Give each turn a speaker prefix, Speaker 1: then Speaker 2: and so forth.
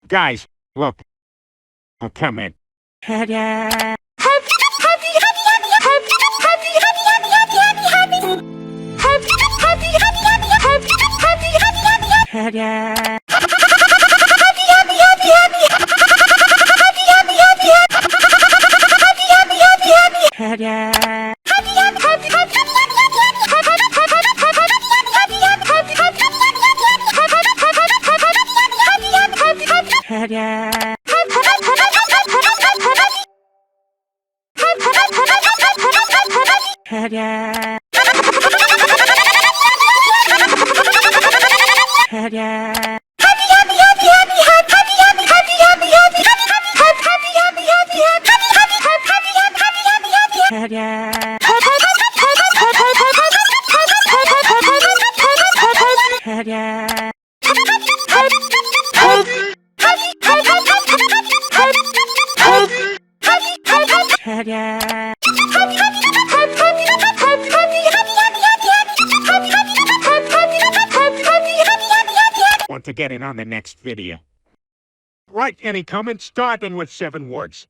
Speaker 1: Guys, look. Come in. Want to get in on the next video? Write any comments starting with 7 words.